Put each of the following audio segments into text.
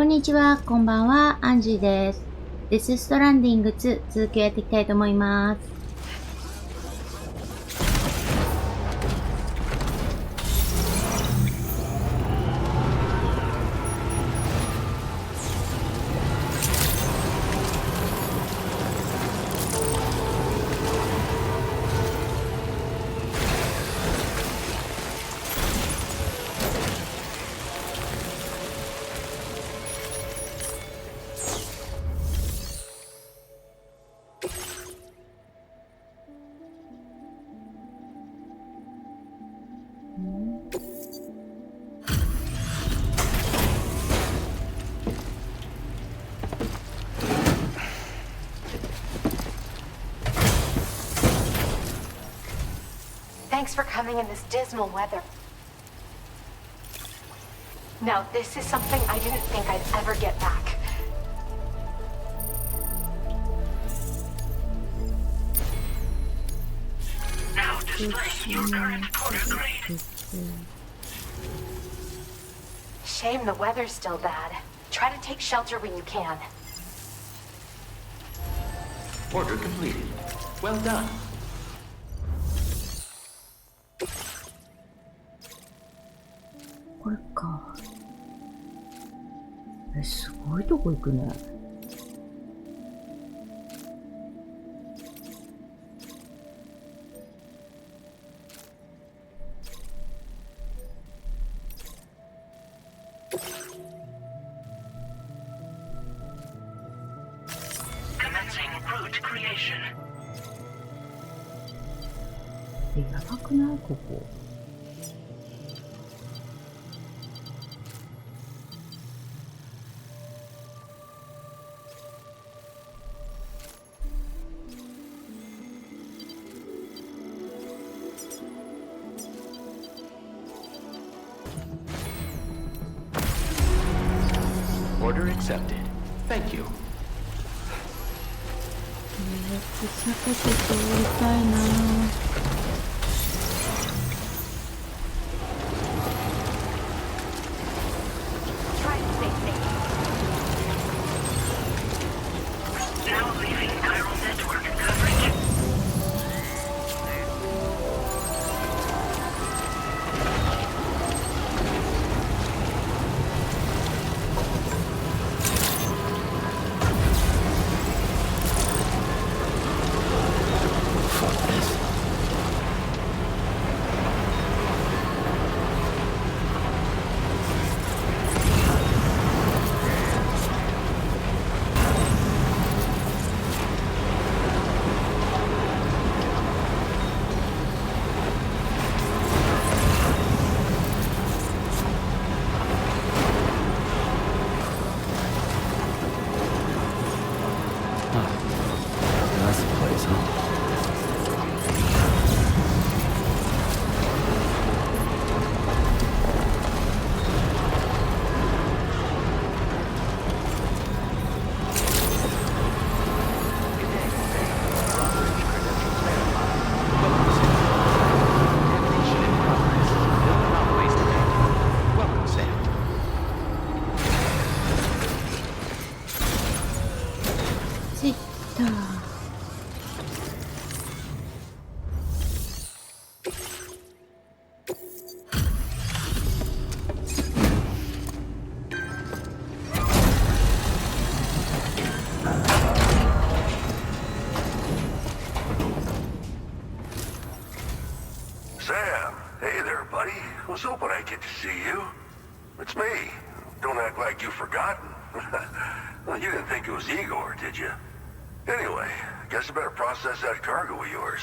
こんにちは、こんばんは、アンジーです。デスストランディング2続きをやっていきたいと思います。Thanks for coming in this dismal weather. Now, this is something I didn't think I'd ever get back. Now display your current order grade. Shame the weather's still bad. Try to take shelter when you can. Order completed. Well done. これか。すごいとこ行くね。Commencing route creation. やばくないここ。Order accepted. Thank you. 避けて通りたいな。Try to stay safe. Now leaving chiral network coverage. Fuck this. Nice place, huh? Welcome, Sam. 着いた。Sam, hey there, buddy. Was hoping I'd get to see you. It's me. Don't act like you've forgotten. Well, you didn't think it was Igor, did you? Anyway, guess I better process that cargo of yours.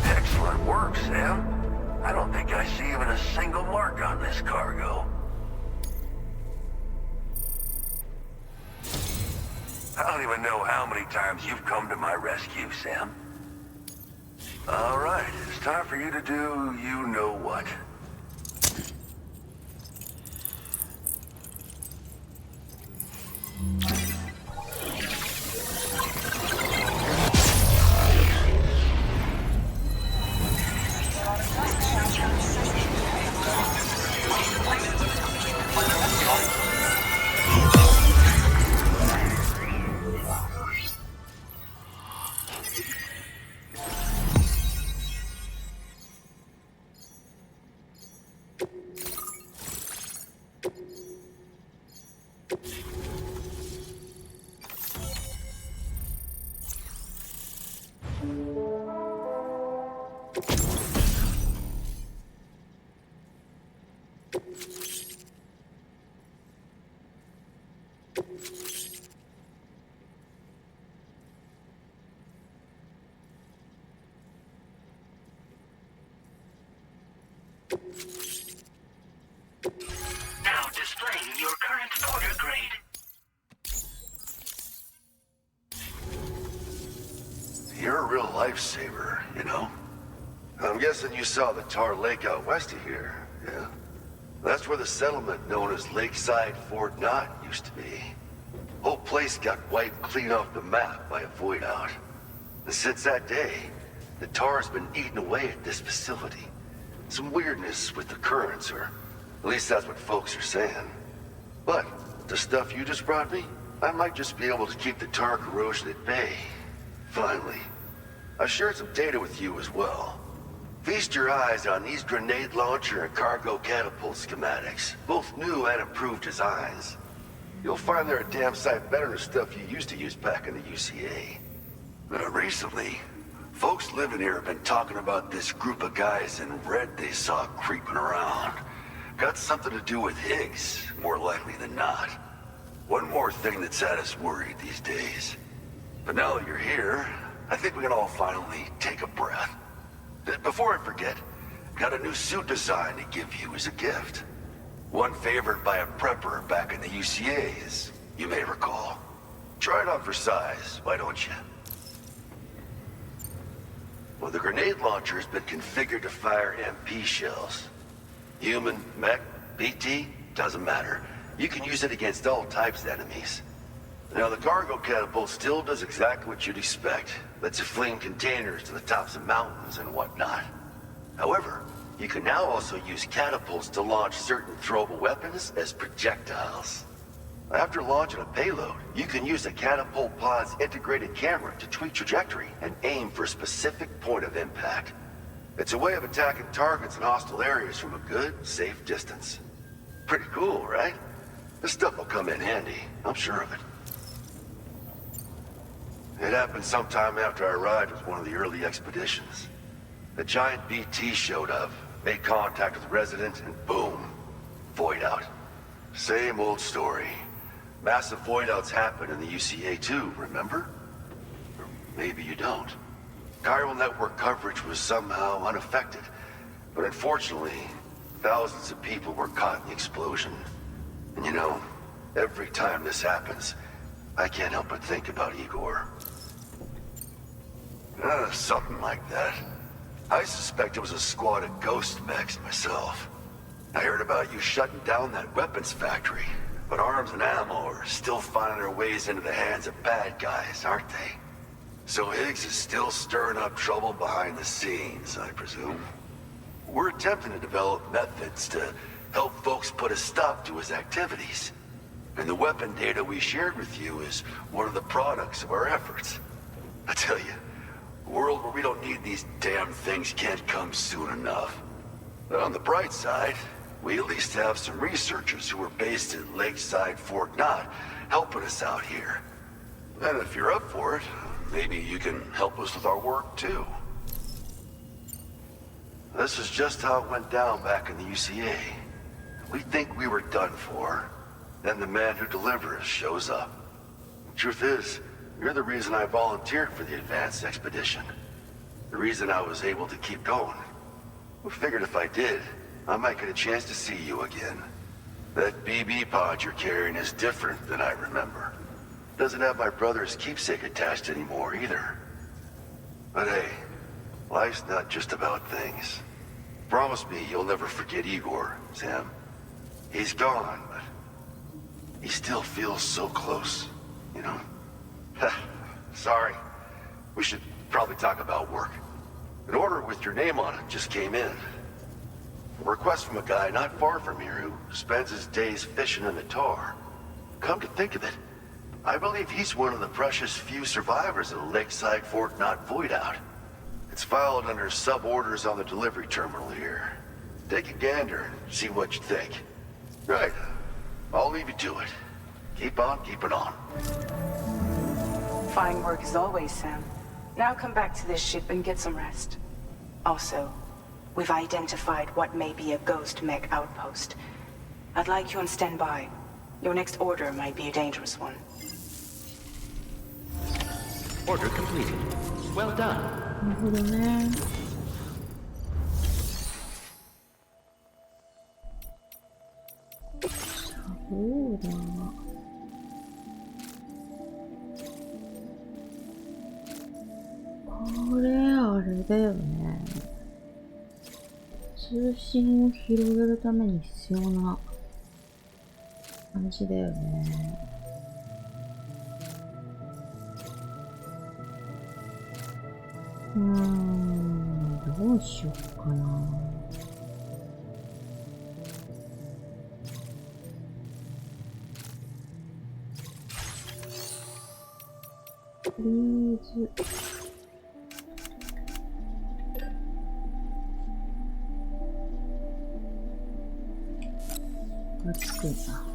Excellent work, Sam. I don't think I see even a single mark on this cargo. I don't even know how many times you've come to my rescue, Sam. All right, it's time for you to do you know what. Now displaying your current order grade. You're a real lifesaver, you know? I'm guessing you saw the tar lake out west of here, yeah? That's where the settlement known as Lakeside Fort Knott used to be. Whole place got wiped clean off the map by a void out. And since that day, the tar's been eating away at this facility. Some weirdness with the currents, or at least that's what folks are saying. But the stuff you just brought me, I might just be able to keep the tar corrosion at bay. Finally. I shared some data with you as well. Feast your eyes on these grenade launcher and cargo catapult schematics, both new and improved designs. You'll find they're a damn sight better than stuff you used to use back in the UCA. Recently, folks living here have been talking about this group of guys in red they saw creeping around. Got something to do with Higgs, more likely than not. One more thing that's had us worried these days. But now that you're here, I think we can all finally take a breath. Before I forget, got a new suit design to give you as a gift. One favored by a prepper back in the UCA, as you may recall. Try it on for size, why don't you? Well, the grenade launcher has been configured to fire MP shells. Human, mech, BT, doesn't matter. You can use it against all types of enemies. Now, the cargo catapult still does exactly what you'd expect. Lets you fling containers to the tops of mountains and whatnot. However, you can now also use catapults to launch certain throwable weapons as projectiles. After launching a payload, you can use the catapult pod's integrated camera to tweak trajectory and aim for a specific point of impact. It's a way of attacking targets in hostile areas from a good, safe distance. Pretty cool, right? This stuff will come in handy, I'm sure of it. It happened sometime after I arrived with one of the early expeditions. A giant BT showed up, made contact with residents, and boom, void out. Same old story. Massive void outs happen in the UCA too, remember? Or maybe you don't. Chiral network coverage was somehow unaffected, but unfortunately, thousands of people were caught in the explosion. And you know, every time this happens, I can't help but think about Igor. Something like that. I suspect it was a squad of ghost mechs myself. I heard about you shutting down that weapons factory, but arms and ammo are still finding their ways into the hands of bad guys, aren't they? So Higgs is still stirring up trouble behind the scenes, I presume. We're attempting to develop methods to help folks put a stop to his activities. And the weapon data we shared with you is one of the products of our efforts. I tell you, a world where we don't need these damn things can't come soon enough. But on the bright side, we at least have some researchers who are based in Lakeside Fort Knott helping us out here. And if you're up for it, maybe you can help us with our work too. This is just how it went down back in the UCA. We think we were done for. Then the man who delivers shows up. Truth is, you're the reason I volunteered for the advanced expedition. The reason I was able to keep going. I figured if I did, I might get a chance to see you again. That BB pod you're carrying is different than I remember. Doesn't have my brother's keepsake attached anymore either. But hey, life's not just about things. Promise me you'll never forget Igor, Sam. He's gone, but he still feels so close, you know? Sorry. We should probably talk about work. An order with your name on it just came in. A request from a guy not far from here who spends his days fishing in the tar. Come to think of it, I believe he's one of the precious few survivors of the Lakeside Fort Knott void out. It's filed under sub-orders on the delivery terminal here. Take a gander and see what you think. Right. I'll leave you to it. Keep on keeping on. Fine work as always, Sam. Now come back to this ship and get some rest. Also, we've identified what may be a ghost mech outpost. I'd like you on standby. Your next order might be a dangerous one. Order completed. Well done. なるほどね。そうだ。これあれだよね。通信を広げるために必要な感じだよね。どうしよっかな。とりあえず熱いな。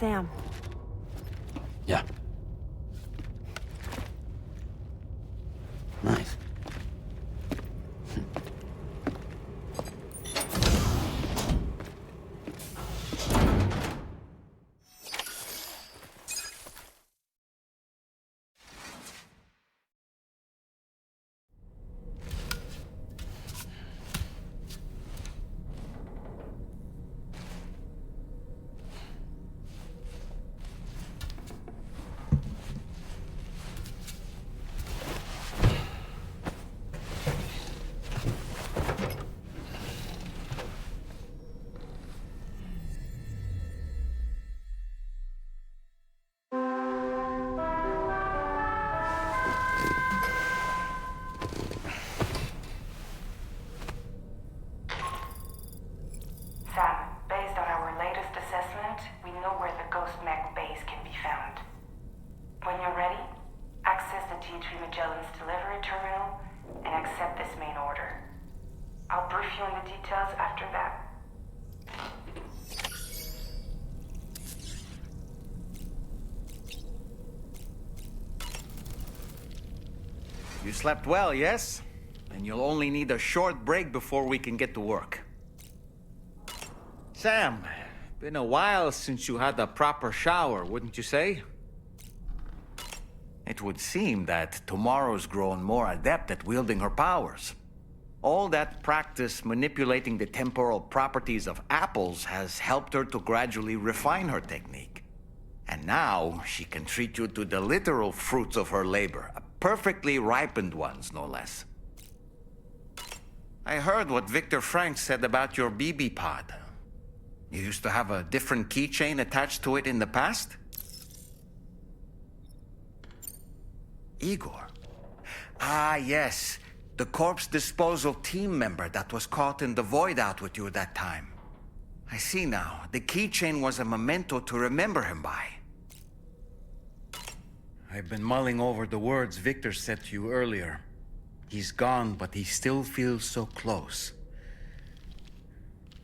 Sam. Yeah. Nice. You slept well, yes? And you'll only need a short break before we can get to work. Sam, been a while since you had a proper shower, wouldn't you say? It would seem that tomorrow's grown more adept at wielding her powers. All that practice manipulating the temporal properties of apples has helped her to gradually refine her technique. And now she can treat you to the literal fruits of her labor, perfectly ripened ones, no less. I heard what Victor Frank said about your BB pod. You used to have a different keychain attached to it in the past? Igor. Ah, yes. The corpse disposal team member that was caught in the void out with you that time. I see now. The keychain was a memento to remember him by. I've been mulling over the words Victor said to you earlier. He's gone, but he still feels so close.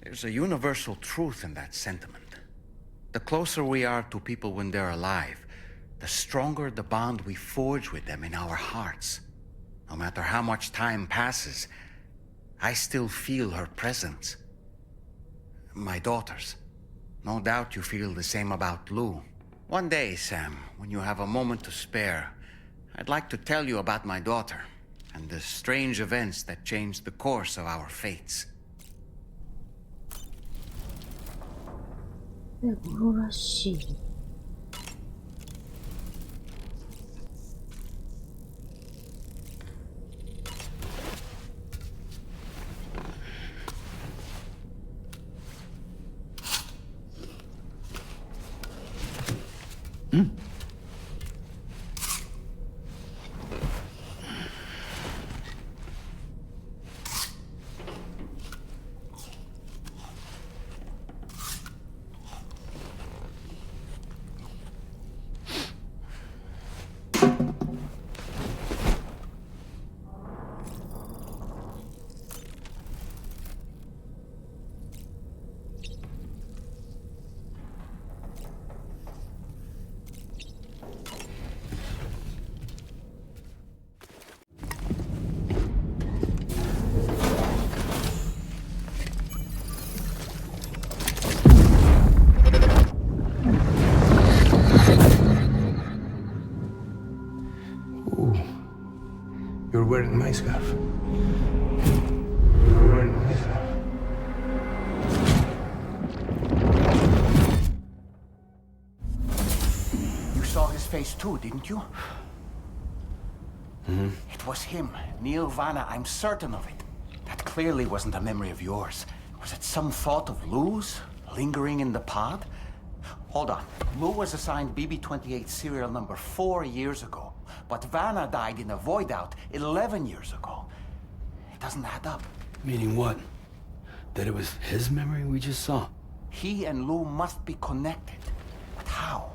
There's a universal truth in that sentiment. The closer we are to people when they're alive, the stronger the bond we forge with them in our hearts. No matter how much time passes, I still feel her presence. My daughters. No doubt you feel the same about Lou. One day, Sam, when you have a moment to spare, I'd like to tell you about my daughter and the strange events that changed the course of our fates. ゴロらしい。You're wearing my scarf. You're wearing my scarf. You saw his face too, didn't you? Mm-hmm. It was him, Neil Vanna, I'm certain of it. That clearly wasn't a memory of yours. Was it some thought of Lou's, lingering in the pod? Hold on. Lou was assigned BB-28 serial number 4 years ago. But Vanna died in a void out 11 years ago. It doesn't add up. Meaning what? That it was his memory we just saw? He and Lou must be connected. But how?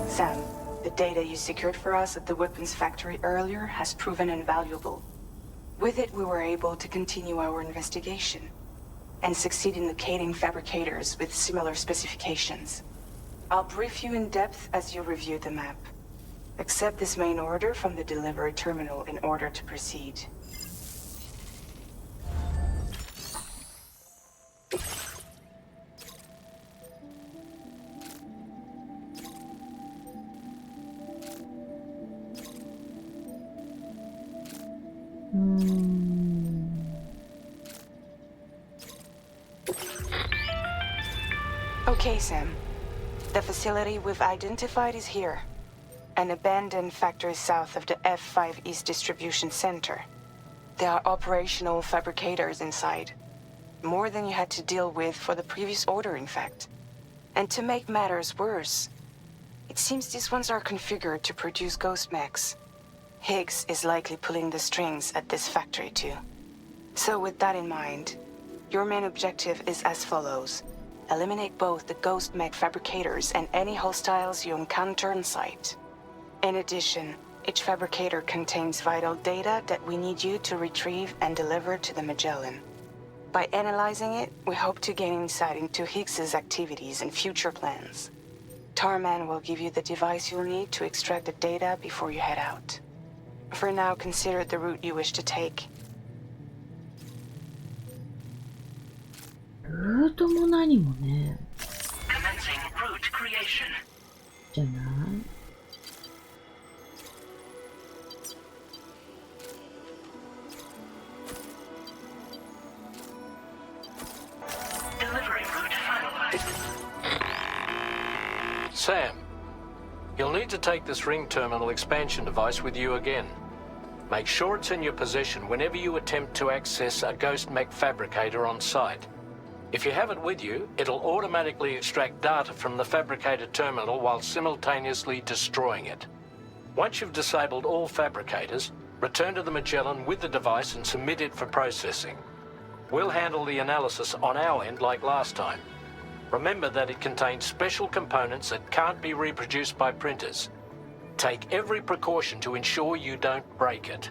Sam, the data you secured for us at the weapons factory earlier has proven invaluable. With it, we were able to continue our investigation and succeed in locating fabricators with similar specifications. I'll brief you in depth as you review the map. Accept this main order from the delivery terminal in order to proceed. Okay, Sam. The facility we've identified is here. An abandoned factory south of the F5 East Distribution Center. There are operational fabricators inside. More than you had to deal with for the previous order, in fact. And to make matters worse, it seems these ones are configured to produce ghost mechs. Higgs is likely pulling the strings at this factory too. So with that in mind, your main objective is as follows. Eliminate both the ghost mech fabricators and any hostiles you encounter on site. In addition, each fabricator contains vital data that we need you to retrieve and deliver to the Magellan. By analyzing it, we hope to gain insight into Higgs's activities and future plans. Tarman will give you the device you'll need to extract the data before you head out. For now, consider the route you wish to take. ルートも何もね。 Commencing route creation. じゃない？ Sam, you'll need to take this ring terminal expansion device with you again. Make sure it's in your possession whenever you attempt to access a ghost mech fabricator on site. If you have it with you, it'll automatically extract data from the fabricator terminal while simultaneously destroying it. Once you've disabled all fabricators, return to the Magellan with the device and submit it for processing. We'll handle the analysis on our end like last time. Remember that it contains special components that can't be reproduced by printers. Take every precaution to ensure you don't break it.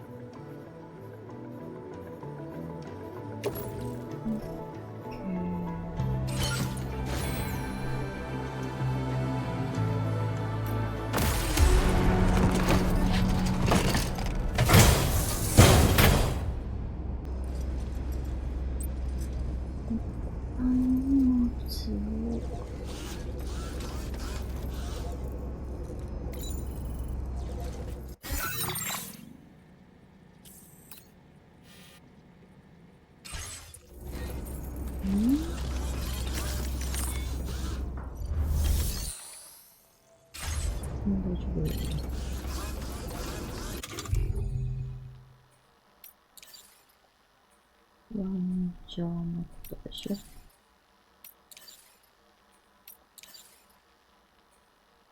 ワンチャーのことでしょ。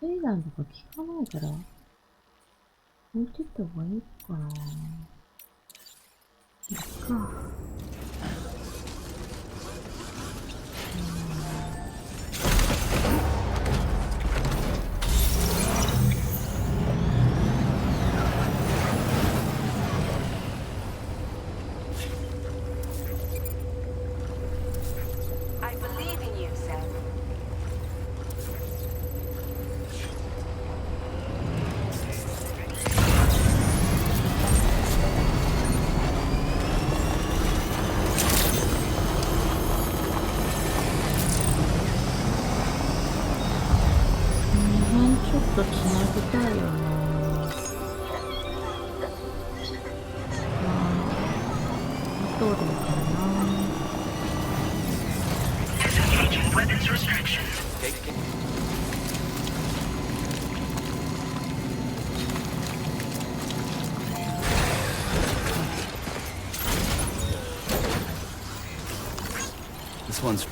エイダンとか聞かないから置いてった方がいいかな。いいか。ちょっとつなぎたいよな。どうだかな。Disengaging weapons restrictions. This one's...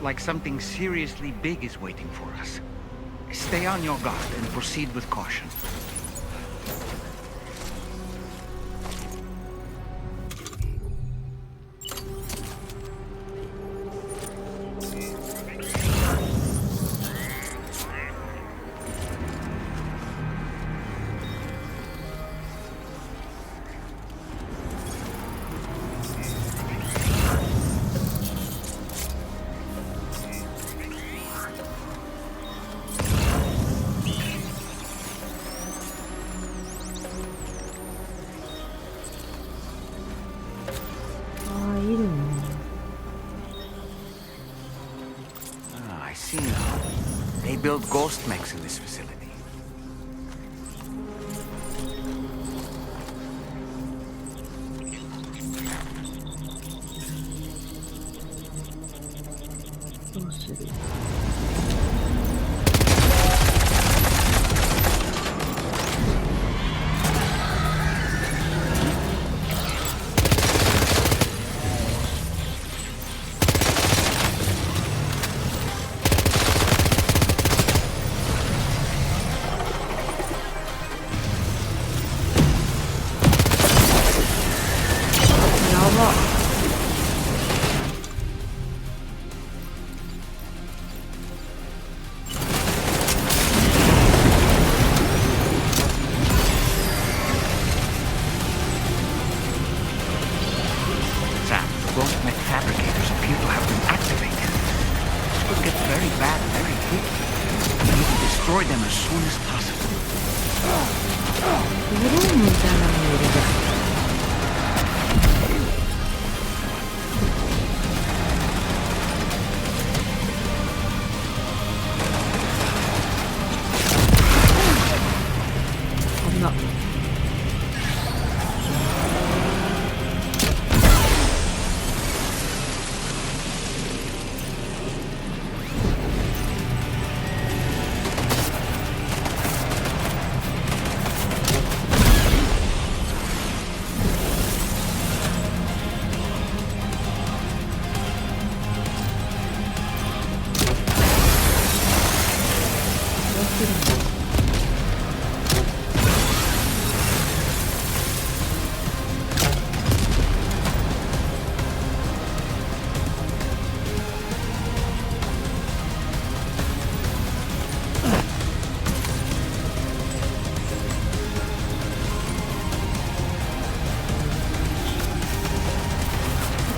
Like something seriously big is waiting for us. Stay on your guard and proceed with caution. build ghost mechs in this facility.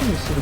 どうする？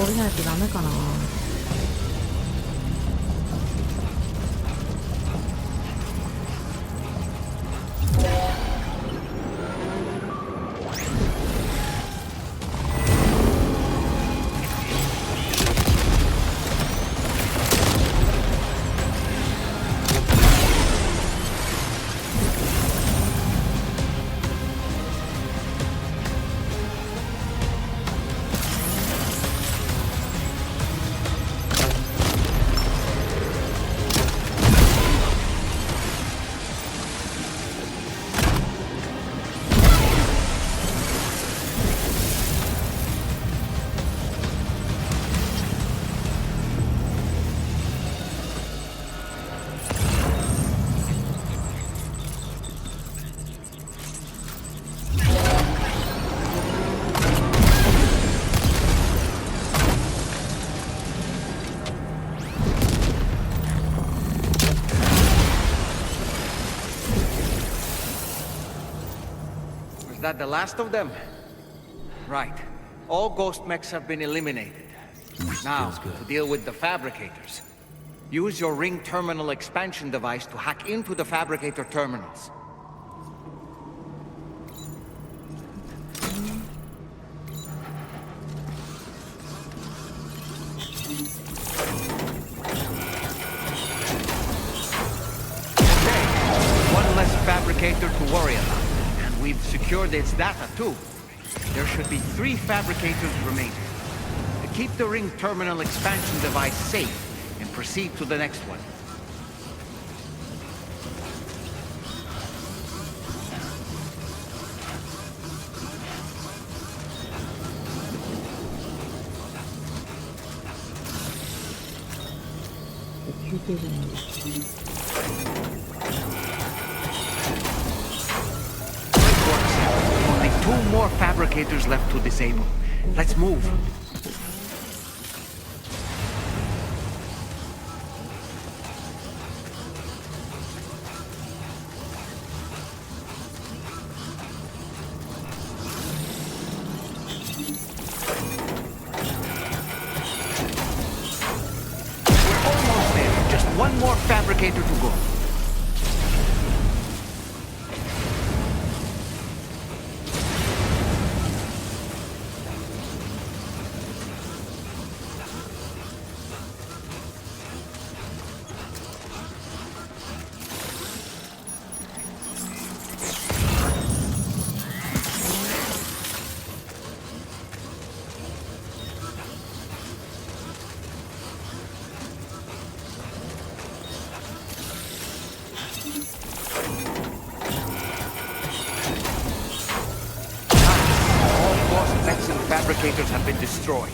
降りないとダメかな。Is that the last of them? Right. All ghost mechs have been eliminated. Now, to deal with the fabricators. Use your ring terminal expansion device to hack into the fabricator terminals. Okay, one less fabricator to worry about. And we've secured its data too. There should be 3 fabricators remaining. Keep the ring terminal expansion device safe and proceed to the next one. Great work, sir. Only 2 more fabricators left to disable. Let's move. One more fabricator to go. Fabricators have been destroyed.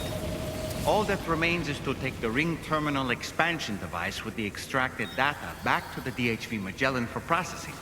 All that remains is to take the ring terminal expansion device with the extracted data back to the DHV Magellan for processing.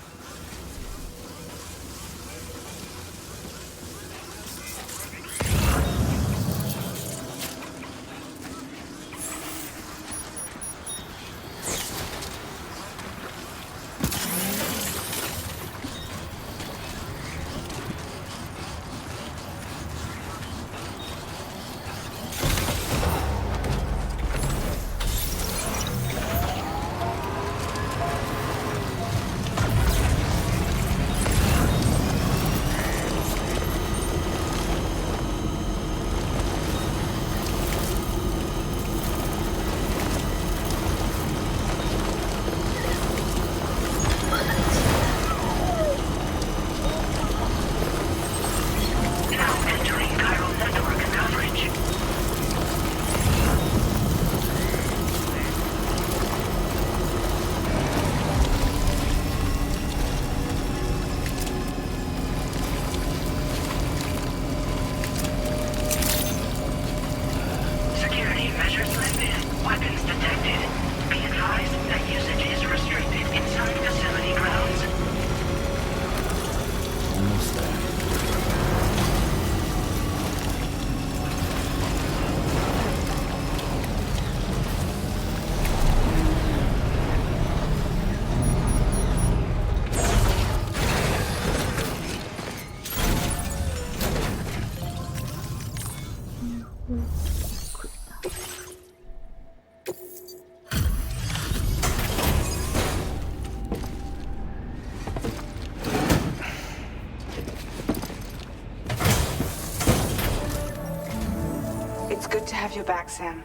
It's good to have you back, Sam.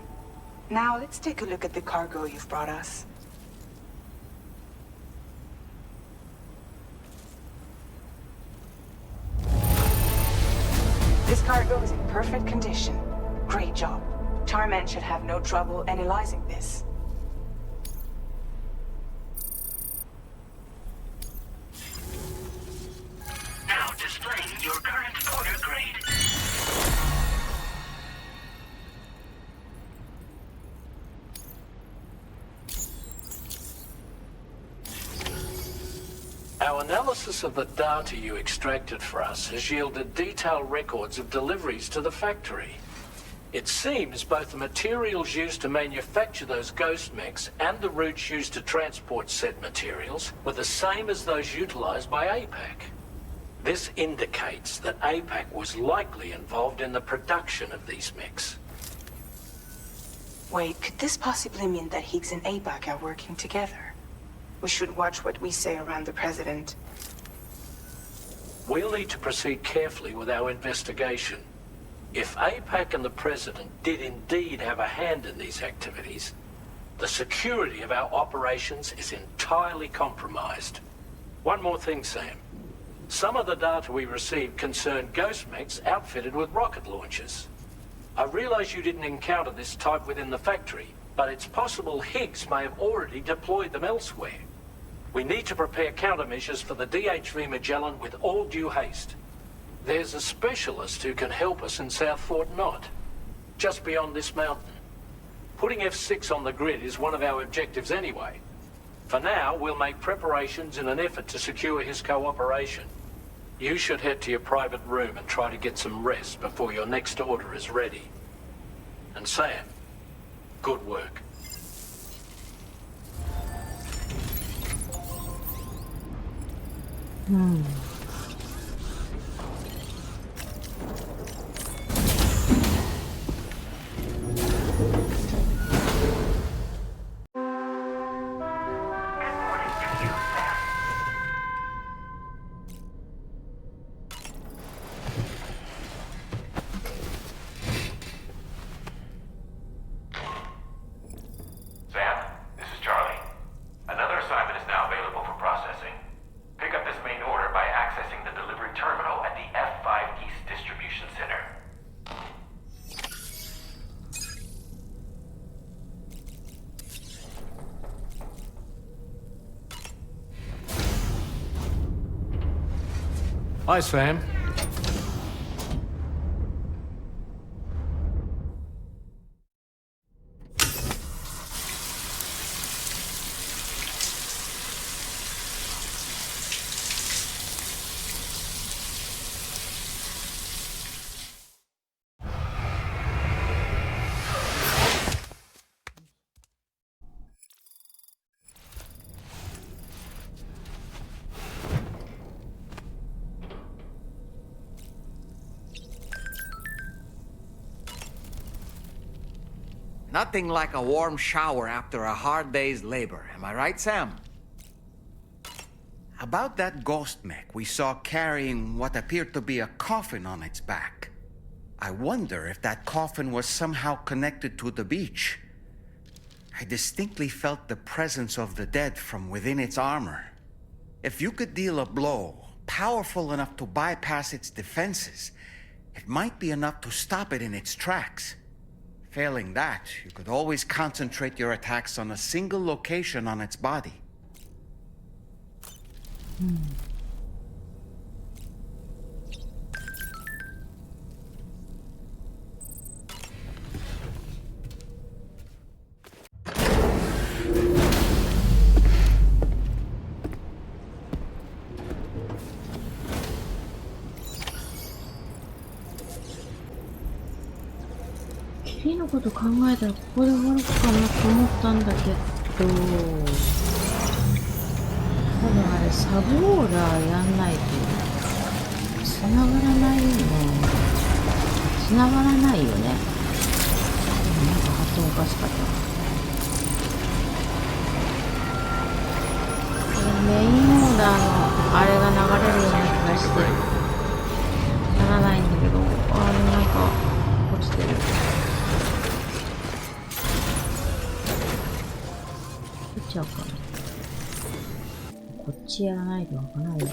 Now let's take a look at the cargo you've brought us. This cargo is in perfect condition. Great job. Tarman should have no trouble analyzing this. Now displaying your current order grade. Our analysis of the data you extracted for us has yielded detailed records of deliveries to the factory. It seems both the materials used to manufacture those ghost mechs and the routes used to transport said materials were the same as those utilized by APAC. This indicates that APAC was likely involved in the production of these mechs. Wait, could this possibly mean that Higgs and APAC are working together? We should watch what we say around the President. We'll need to proceed carefully with our investigation. If APAC and the President did indeed have a hand in these activities, the security of our operations is entirely compromised. One more thing, Sam. Some of the data we received concerned ghost mechs outfitted with rocket launchers. I realize you didn't encounter this type within the factory, but it's possible Higgs may have already deployed them elsewhere. We need to prepare countermeasures for the DHV Magellan with all due haste. There's a specialist who can help us in South Fort Knott, just beyond this mountain. Putting F6 on the grid is one of our objectives anyway. For now, we'll make preparations in an effort to secure his cooperation. You should head to your private room and try to get some rest before your next order is ready. And Sam, good work. Hi, Sam. Nothing like a warm shower after a hard day's labor. Am I right, Sam? About that ghost mech we saw carrying what appeared to be a coffin on its back. I wonder if that coffin was somehow connected to the beach. I distinctly felt the presence of the dead from within its armor. If you could deal a blow powerful enough to bypass its defenses, it might be enough to stop it in its tracks. Failing that, you could always concentrate your attacks on a single location on its body.次のこと考えたらここで終わるかなと思ったんだけど、多分あれサブオーダーやんないと繋がらないよね。繋がらないよね。なんか発音おかしかった。これメインオーダーのあれが流れるような気がしてならないんだけど、あれなんか落ちてる。ちゃうかな。こっちやらないとわかんないよね。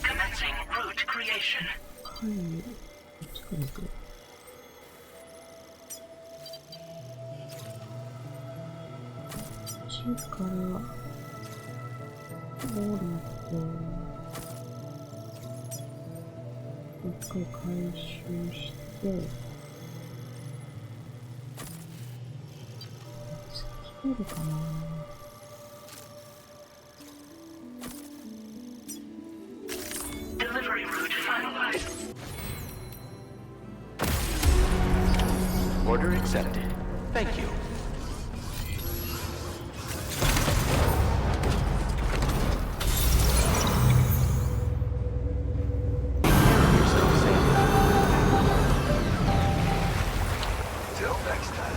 Commencing route creation. はい、こっちから行く。こっちから降りて、一回回収して、来るかな。Delivery route finalized. Order accepted. Thank you. Till next time.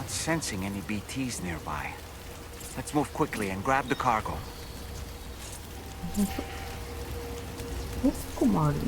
Sensing any BTs nearby. Let's move quickly and grab the cargo. 結構もあるね。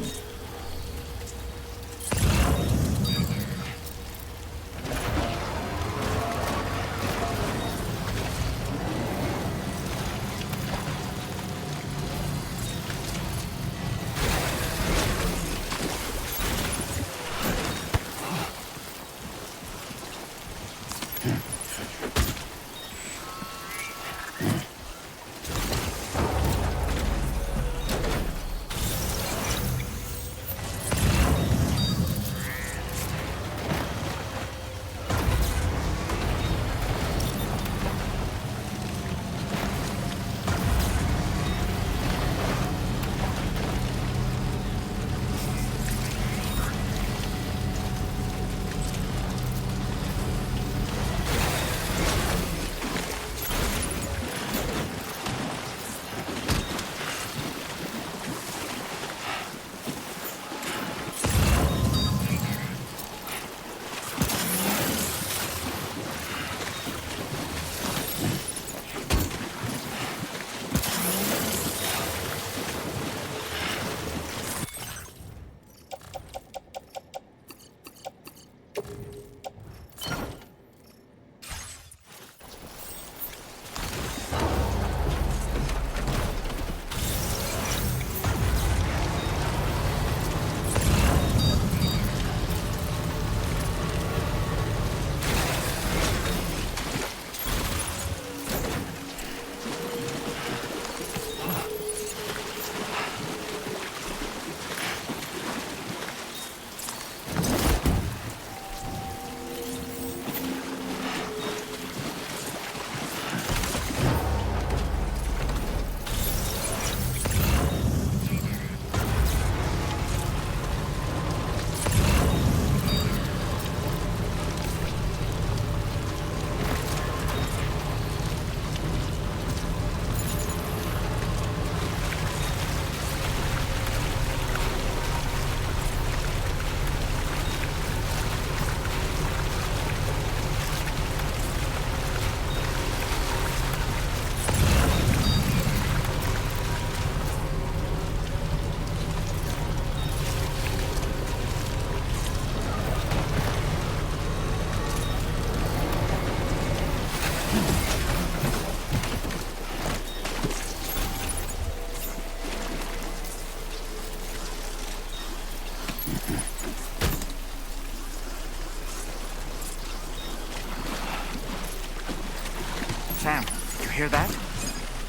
Sam, you hear that?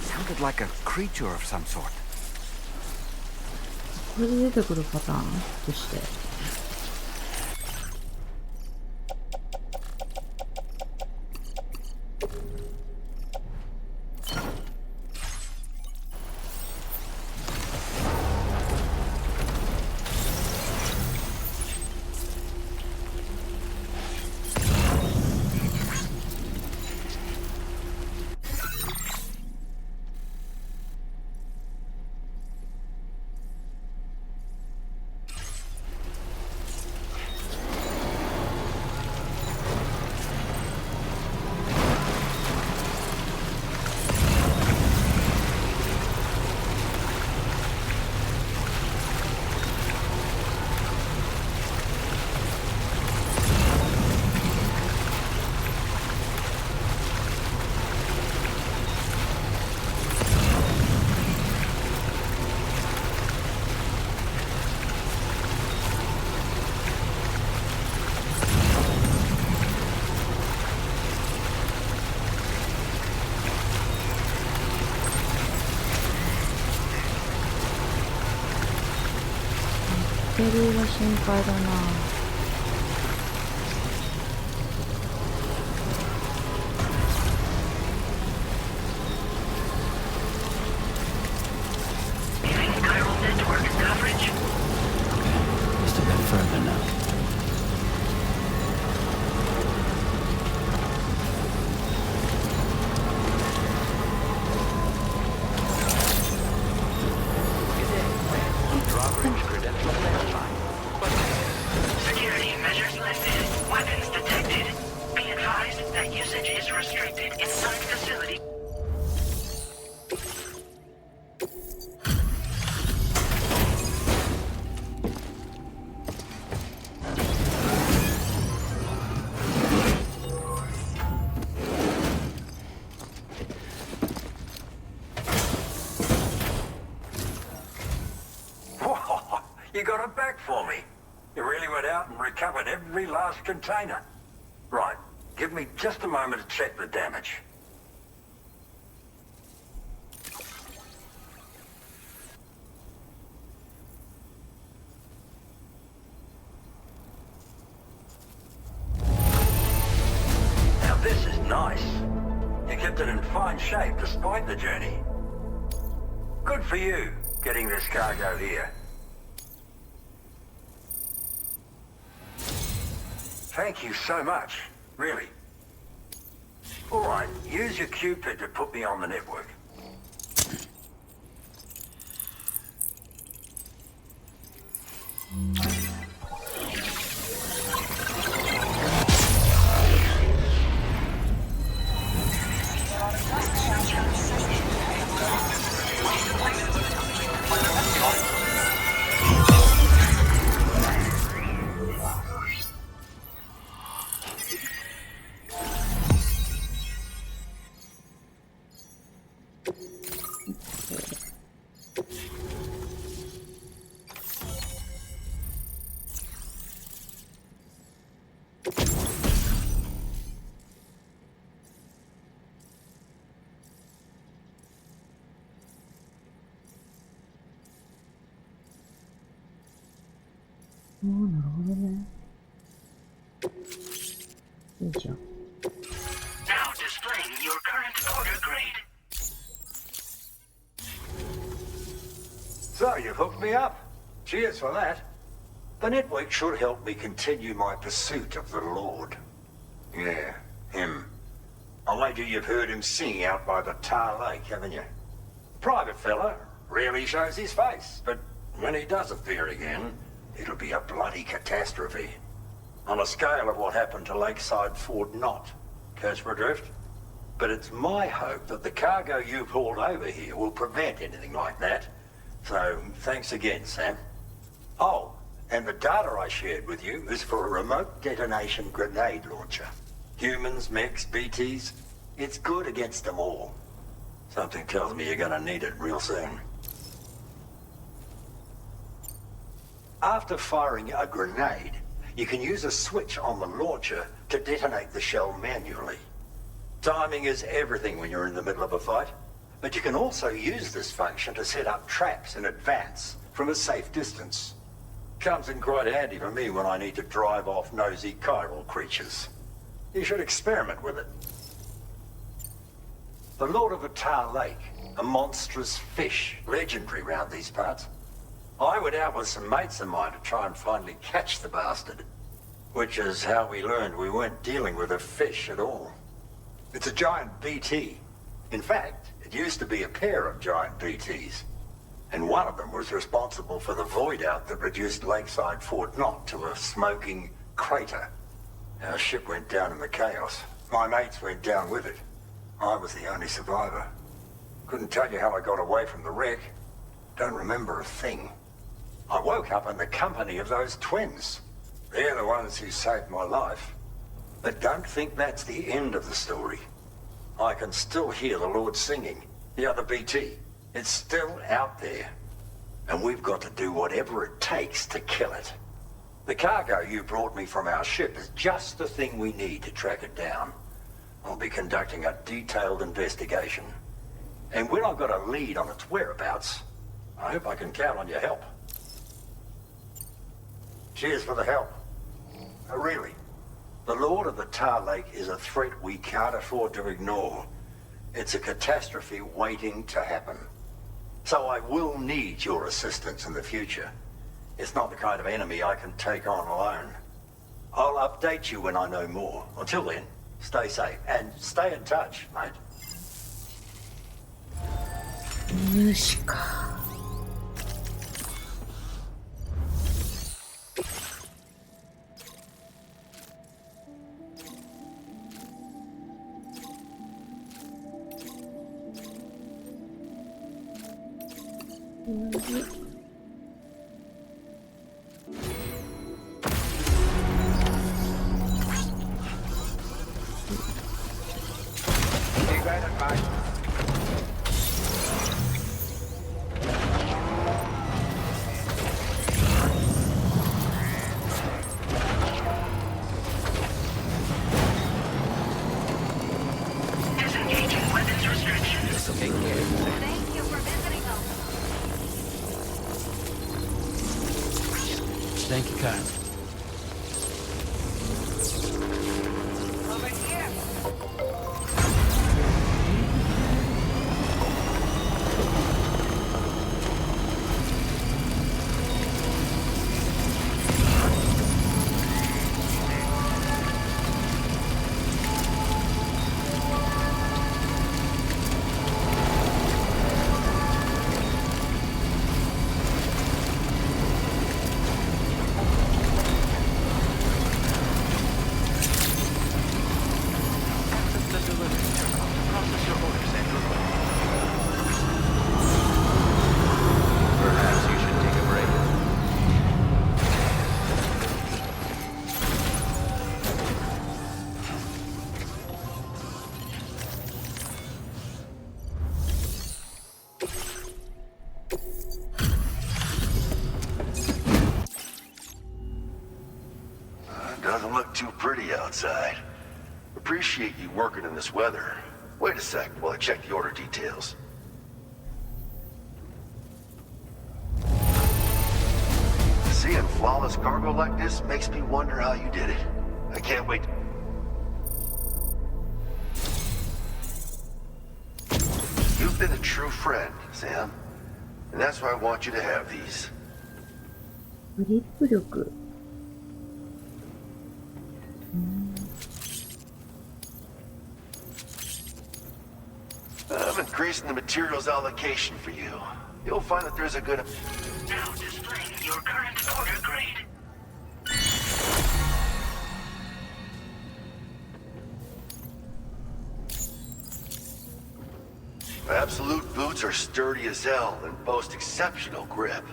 Sounded like a creature of some sort. これで出てくるパターンとして。テリーが心配だな。Just a bit further now. Security measures lifted. Weapons detected. Be advised that usage is restricted inside facility. Whoa, you got it back for me. You really went out and recovered every last container. Right, give me just a moment to check the damage. Now this is nice. You kept it in fine shape despite the journey. Good for you, getting this cargo here. Thank you so much, really. All right, use your Cupid to put me on the network.なるほどね。いいじゃん。 Now displaying your current order grade. So, you've hooked me up. Cheers for that. The network should help me continue my pursuit of the Lord. Yeah, him. I wager you've heard him sing out by the Tar Lake, haven't you? Private fella, rarely shows his face, but when he does appear again, it'll be a bloody catastrophe. On a scale of what happened to Lakeside Fort Knott. Catch my drift? But it's my hope that the cargo you've hauled over here will prevent anything like that. So, thanks again, Sam. Oh, and the data I shared with you is for a remote detonation grenade launcher. Humans, mechs, BTs, it's good against them all. Something tells me you're gonna need it real soon. After firing a grenade, you can use a switch on the launcher to detonate the shell manually. Timing is everything when you're in the middle of a fight, but you can also use this function to set up traps in advance from a safe distance. Comes in quite handy for me when I need to drive off nosy chiral creatures. You should experiment with it. The Lord of the Tar Lake, a monstrous fish, legendary round these parts. I went out with some mates of mine to try and finally catch the bastard, which is how we learned we weren't dealing with a fish at all. It's a giant BT. In fact, it used to be a pair of giant BTs, and one of them was responsible for the void out that reduced Lakeside Fort Knott to a smoking crater. Our ship went down in the chaos. My mates went down with it. I was the only survivor. Couldn't tell you how I got away from the wreck. Don't remember a thing. I woke up in the company of those twins. They're the ones who saved my life. But don't think that's the end of the story. I can still hear the Lord singing, the other BT. It's still out there. And we've got to do whatever it takes to kill it. The cargo you brought me from our ship is just the thing we need to track it down. I'll be conducting a detailed investigation. And when I've got a lead on its whereabouts, I hope I can count on your help. Cheers for the help. Really, the Lord of the Tar Lake is a threat we can't afford to ignore. It's a catastrophe waiting to happen. So I will need your assistance in the future. It's not the kind of enemy I can take on alone. I'll update you when I know more. Until then, stay safe and stay in touch, mate. 入手か。Disengaging weapons restrictions. Take care. Thank you for visiting us. Thank you kindly. Over here. Doesn't look too pretty outside. Appreciate you working in this weather. Wait a sec while I check the order details. Seeing flawless cargo like this makes me wonder how you did it. I can't wait. You've been a true friend, Sam. And that's why I want you to have these. グリップ力。I'm increasing the materials allocation for you. You'll find that there's a good... Now displaying your current order grade. Absolute boots are sturdy as hell and boast exceptional grip.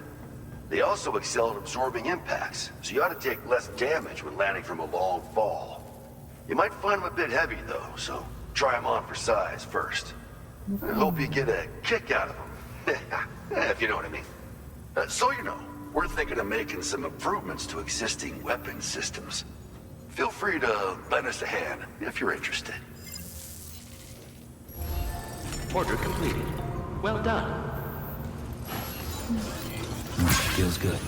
They also excel at absorbing impacts, so you ought to take less damage when landing from a long fall. You might find them a bit heavy though, so try them on for size first. I hope you get a kick out of them, if you know what I mean. So you know, we're thinking of making some improvements to existing weapon systems. Feel free to lend us a hand if you're interested. Order completed. Well done. Feels good.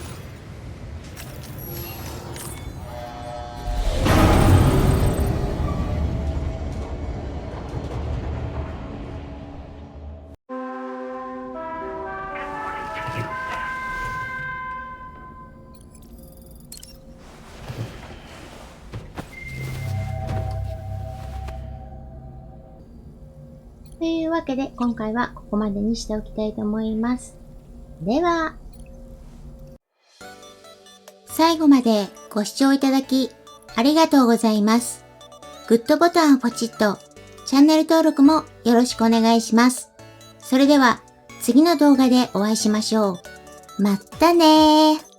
というわけで今回はここまでにしておきたいと思います。では、最後までご視聴いただきありがとうございます。グッドボタンをポチッと、チャンネル登録もよろしくお願いします。それでは次の動画でお会いしましょう。まったねー。